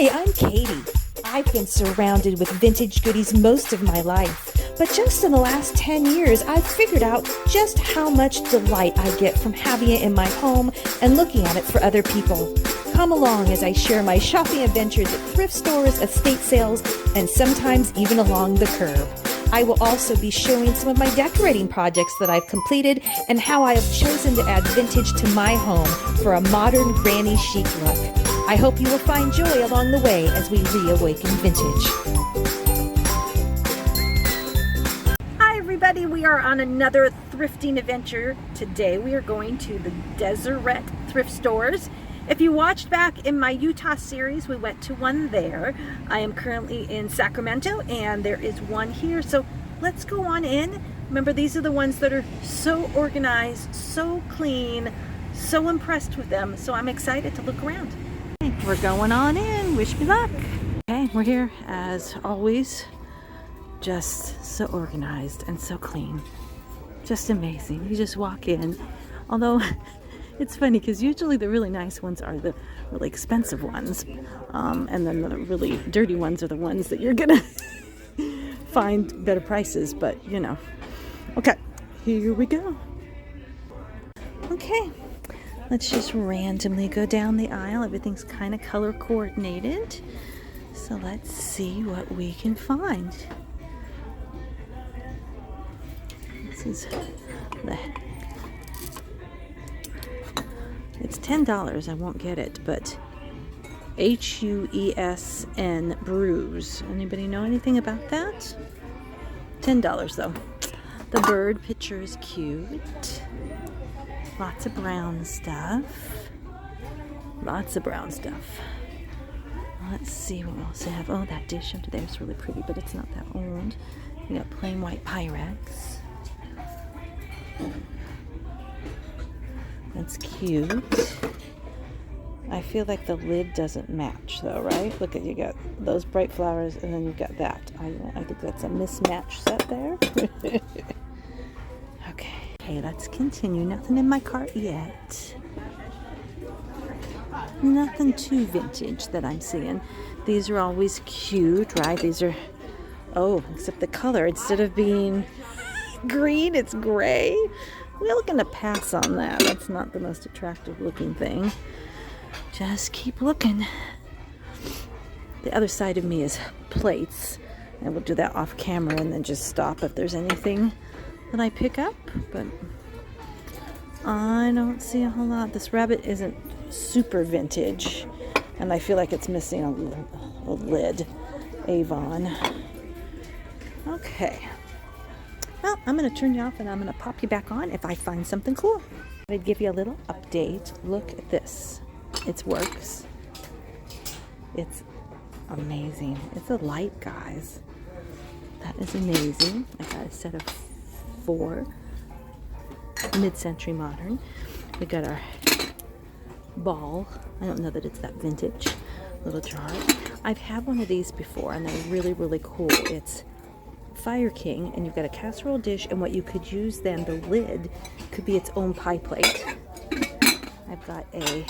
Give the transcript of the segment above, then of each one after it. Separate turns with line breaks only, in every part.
Hi, I'm Katie. I've been surrounded with vintage goodies most of my life, but just in the last 10 years, I've figured out just how much delight I get from having it in my home and looking at it for other people. Come along as I share my shopping adventures at thrift stores, estate sales, and sometimes even along the curb. I will also be showing some of my decorating projects that I've completed and how I have chosen to add vintage to my home for a modern granny chic look. I hope you will find joy along the way as we reawaken vintage. Hi everybody, we are on another thrifting adventure. Today we are going to the Deseret thrift stores. If you watched back in my Utah series, we went to one there. I am currently in Sacramento and there is one here. So let's go on in. Remember, these are the ones that are so organized, so clean, so impressed with them. So I'm excited to look around. Okay, we're going on in. Wish me luck. Okay, we're here as always. Just so organized and so clean. Just amazing. You just walk in. Although it's funny because usually the really nice ones are the really expensive ones, and then the really dirty ones are the ones that you're gonna find better prices, but you know. Okay, here we go. Okay, let's just randomly go down the aisle. Everything's kind of color coordinated, so let's see what we can find. This is it's $10. I won't get it, but HUESN Brews. Anybody know anything about that? $10 though. The bird picture is cute. Lots of brown stuff. Lots of brown stuff. Let's see what else I have. Oh, that dish under there is really pretty, but it's not that old. You got plain white Pyrex. That's cute. I feel like the lid doesn't match though, right? Look at, you got those bright flowers and then you've got that. I think that's a mismatch set there. Okay, let's continue. Nothing in my cart yet. Nothing too vintage that I'm seeing. These are always cute, right? These are, oh, except the color, instead of being green, it's gray. We're looking to pass on that. That's not the most attractive looking thing. Just keep looking. The other side of me is plates. And we'll do that off camera and then just stop if there's anything that I pick up. But I don't see a whole lot. This rabbit isn't super vintage. And I feel like it's missing a lid. Avon. Okay. Well, I'm going to turn you off and I'm going to pop you back on if I find something cool. I'd give you a little update. Look at this. It works. It's amazing. It's a light, guys. That is amazing. I got a set of 4 mid-century modern. We got our ball. I don't know that it's that vintage little jar. I've had one of these before and they're really, really cool. It's Fire King, and you've got a casserole dish, and what you could use then, the lid could be its own pie plate. I've got a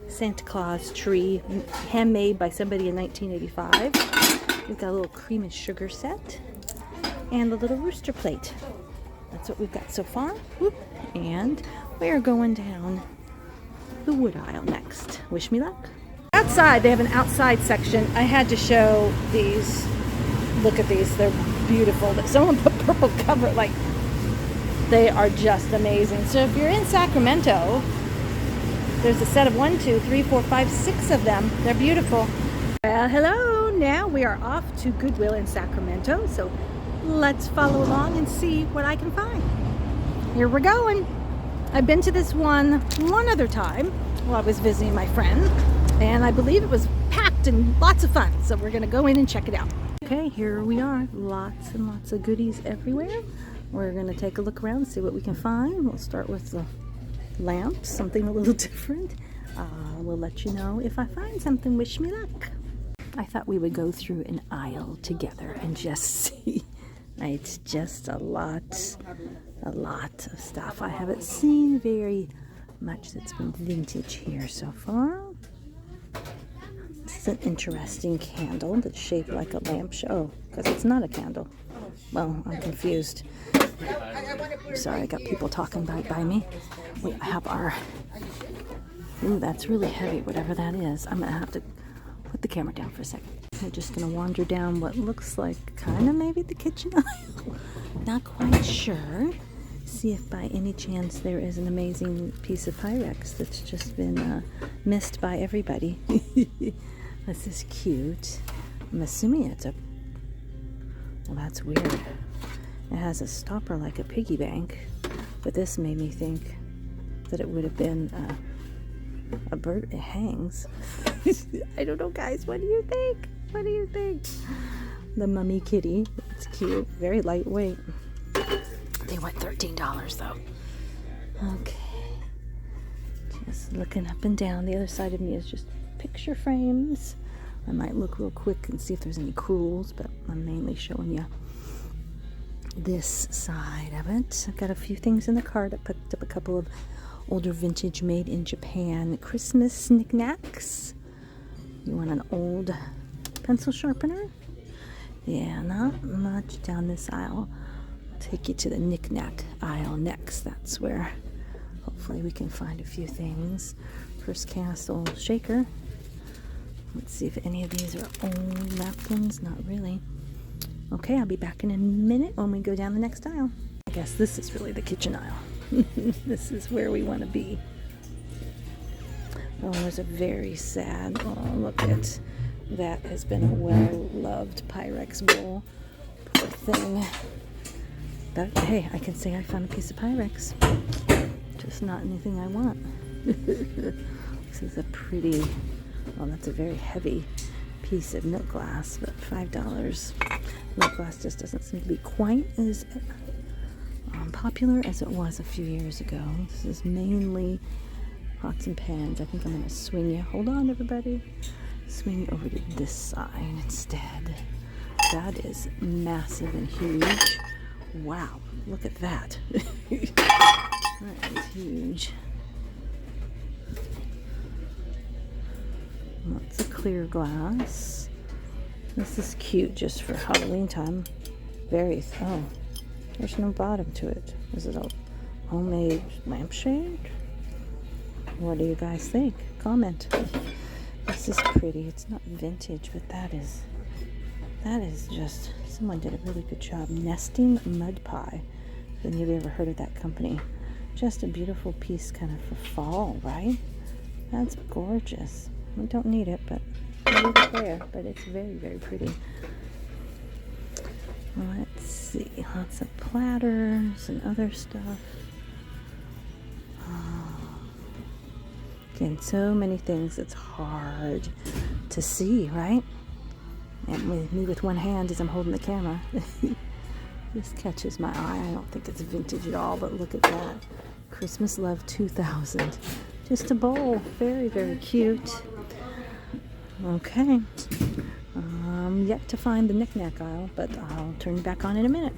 Santa Claus tree, handmade by somebody in 1985. We've got a little cream and sugar set, and a little rooster plate. That's what we've got so far. Whoop. And we're going down the wood aisle next. Wish me luck. Outside, they have an outside section. I had to show these. Look at these, they're beautiful. Someone put purple cover, like, they are just amazing. So if you're in Sacramento, there's a set of 1, 2, 3, 4, 5, 6 of them. They're beautiful. Well, hello. Now we are off to Goodwill in Sacramento. So let's follow along and see what I can find. Here we're going. I've been to this one other time while I was visiting my friend, and I believe it was packed and lots of fun. So we're gonna go in and check it out. Okay, here we are. Lots and lots of goodies everywhere. We're going to take a look around and see what we can find. We'll start with the lamp, something a little different. We'll let you know if I find something. Wish me luck. I thought we would go through an aisle together and just see. It's just a lot of stuff. I haven't seen very much that's been vintage here so far. Let's It's an interesting candle that's shaped like a lampshade. Oh, because it's not a candle. Well, I'm confused. I'm sorry, I got people talking by me. We have our... Ooh, that's really heavy, whatever that is. I'm going to have to put the camera down for a second. We're just going to wander down what looks like kind of maybe the kitchen aisle. Not quite sure. See if by any chance there is an amazing piece of Pyrex that's just been missed by everybody. This is cute. I'm assuming it's a... Well, that's weird. It has a stopper like a piggy bank, but this made me think that it would have been a bird. It hangs. I don't know, guys. What do you think? What do you think? The mummy kitty. It's cute. Very lightweight. They went $13 though. Okay. Just looking up and down. The other side of me is just picture frames. I might look real quick and see if there's any crewels, but I'm mainly showing you this side of it. I've got a few things in the cart. I picked up a couple of older vintage made in Japan Christmas knickknacks. You want an old pencil sharpener? Yeah, not much down this aisle. I'll take you to the knickknack aisle next. That's where hopefully we can find a few things. First Castle shaker. Let's see if any of these are old napkins. Not really. Okay, I'll be back in a minute when we go down the next aisle. I guess this is really the kitchen aisle. This is where we want to be. Oh, there's a very sad... Oh, look at... That has been a well-loved Pyrex bowl. Poor thing. But hey, I can say I found a piece of Pyrex. Just not anything I want. This is a pretty... Well, that's a very heavy piece of milk glass, but $5. Milk glass just doesn't seem to be quite as popular as it was a few years ago. This is mainly pots and pans. I think I'm going to swing you. Hold on, everybody. Swing over to this side instead. That is massive and huge. Wow, look at that. That is huge. Lots of clear glass. This is cute just for Halloween time. Very, oh, there's no bottom to it. Is it a homemade lampshade? What do you guys think? Comment. This is pretty. It's not vintage, but that is just, someone did a really good job. Nesting Mud Pie. Have you ever heard of that company? Just a beautiful piece kind of for fall, right? That's gorgeous. We don't need it, but leave it there. But it's very, very pretty. Let's see. Lots of platters and other stuff. Again, so many things it's hard to see, right? And with me with one hand as I'm holding the camera. This catches my eye. I don't think it's vintage at all, but look at that. Christmas Love 2000. Just a bowl. Very, very cute. Okay. Yet to find the knickknack aisle, but I'll turn back on in a minute.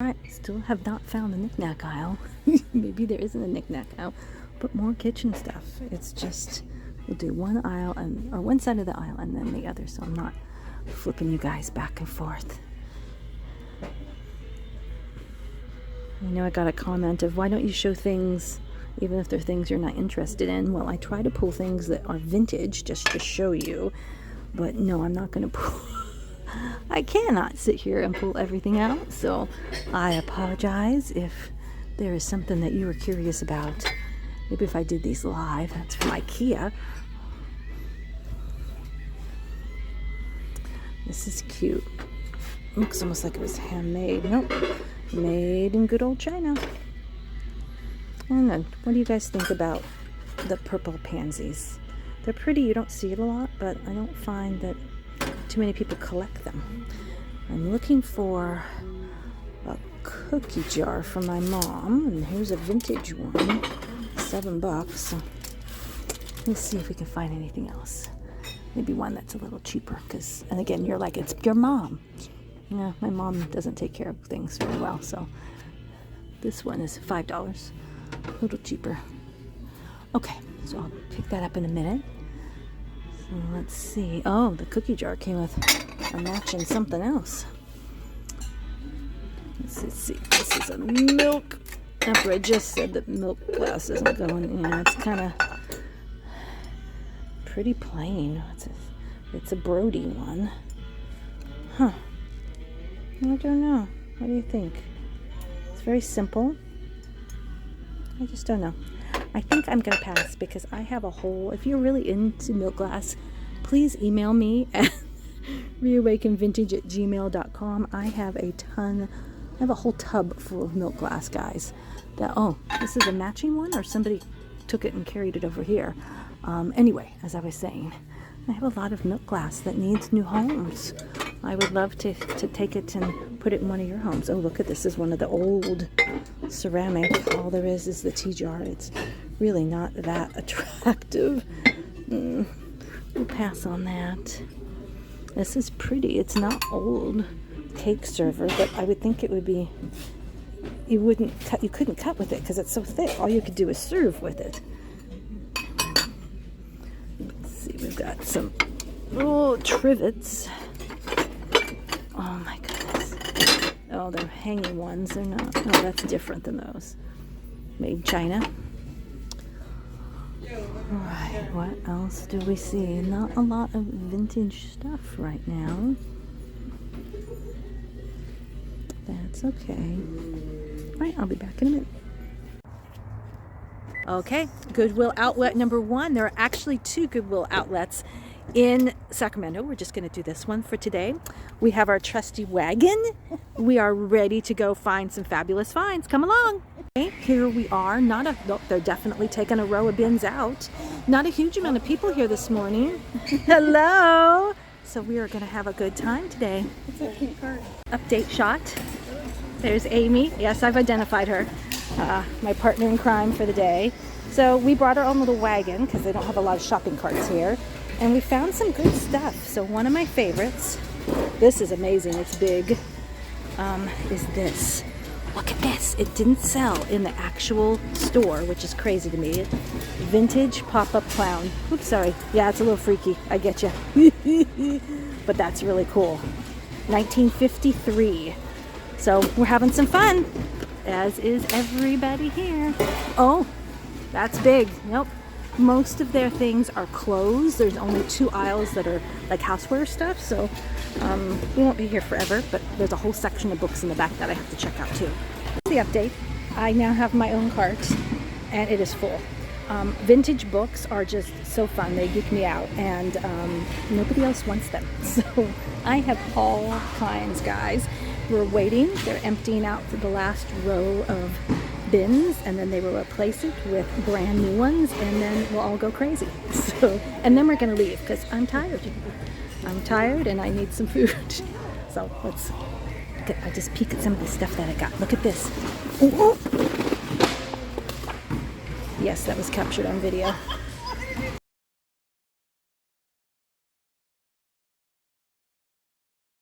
Alright, still have not found the knickknack aisle. Maybe there isn't a knickknack aisle, but more kitchen stuff. It's just, we'll do one aisle, or one side of the aisle and then the other, so I'm not flipping you guys back and forth. I know I got a comment of, why don't you show things even if they're things you're not interested in? Well, I try to pull things that are vintage just to show you, but no, I'm not going to pull. I cannot sit here and pull everything out, so I apologize if there is something that you were curious about. Maybe if I did these live. That's from IKEA. This is cute. Looks almost like it was handmade. Nope. Made in good old China. And then, what do you guys think about the purple pansies? They're pretty. You don't see it a lot, but I don't find that too many people collect them. I'm looking for a cookie jar for my mom, and here's a vintage one. $7. So let's see if we can find anything else. Maybe one that's a little cheaper, because, and again, you're like, it's your mom. Yeah, my mom doesn't take care of things very well, so this one is $5. A little cheaper. Okay, so I'll pick that up in a minute. Let's see. Oh, the cookie jar came with a matching something else. Let's see. This is a milk. After I just said that milk glass isn't going. Yeah, it's kind of pretty plain. It's a Brody one. Huh. I don't know. What do you think? It's very simple. I just don't know. I think I'm going to pass because I have a whole... If you're really into milk glass, please email me at reawakenvintage@gmail.com. I have a whole tub full of milk glass, guys. This is a matching one, or somebody took it and carried it over here. Anyway, as I was saying, I have a lot of milk glass that needs new homes. I would love to take it and put it in one of your homes. Oh, look at this. This is one of the old ceramic. All there is the tea jar. It's really not that attractive. We'll pass on that. This is pretty. It's not old cake server, but I would think it would be... You couldn't cut with it because it's so thick. All you could do is serve with it. Let's see, we've got some trivets. Oh my goodness. Oh, they're hanging ones. They're not. Oh, that's different than those. Made in China. Alright, what else do we see? Not a lot of vintage stuff right now. That's okay. Alright, I'll be back in a minute. Okay, Goodwill outlet number 1. There are actually 2 Goodwill outlets in Sacramento. We're just going to do this one for today. We have our trusty wagon. We are ready to go find some fabulous finds. Come along. Okay, here we are. They're definitely taking a row of bins out. Not a huge amount of people here this morning. Hello. So we are going to have a good time today. It's a cute cart. Update shot. There's Amy. Yes, I've identified her. My partner in crime for the day. So we brought our own little wagon because they don't have a lot of shopping carts here. And we found some good stuff. So one of my favorites, this is amazing, it's big, is this. Look at this. It didn't sell in the actual store, which is crazy to me. Vintage pop-up clown. Oops, sorry. Yeah, it's a little freaky. I get you. But that's really cool. 1953. So we're having some fun, as is everybody here. Oh, that's big. Nope. Most of their things are closed. There's only 2 aisles that are like houseware stuff, so we won't be here forever, but there's a whole section of books in the back that I have to check out too. The update. I now have my own cart, and it is full. Vintage books are just so fun. They geek me out, and nobody else wants them. So I have all kinds, guys. We're waiting. They're emptying out the last row of bins, and then they will replace it with brand new ones, and then we'll all go crazy. So, and then we're going to leave because I'm tired. I'm tired and I need some food. So let's look at, I just peek at some of the stuff that I got. Look at this. Ooh, ooh. Yes, that was captured on video.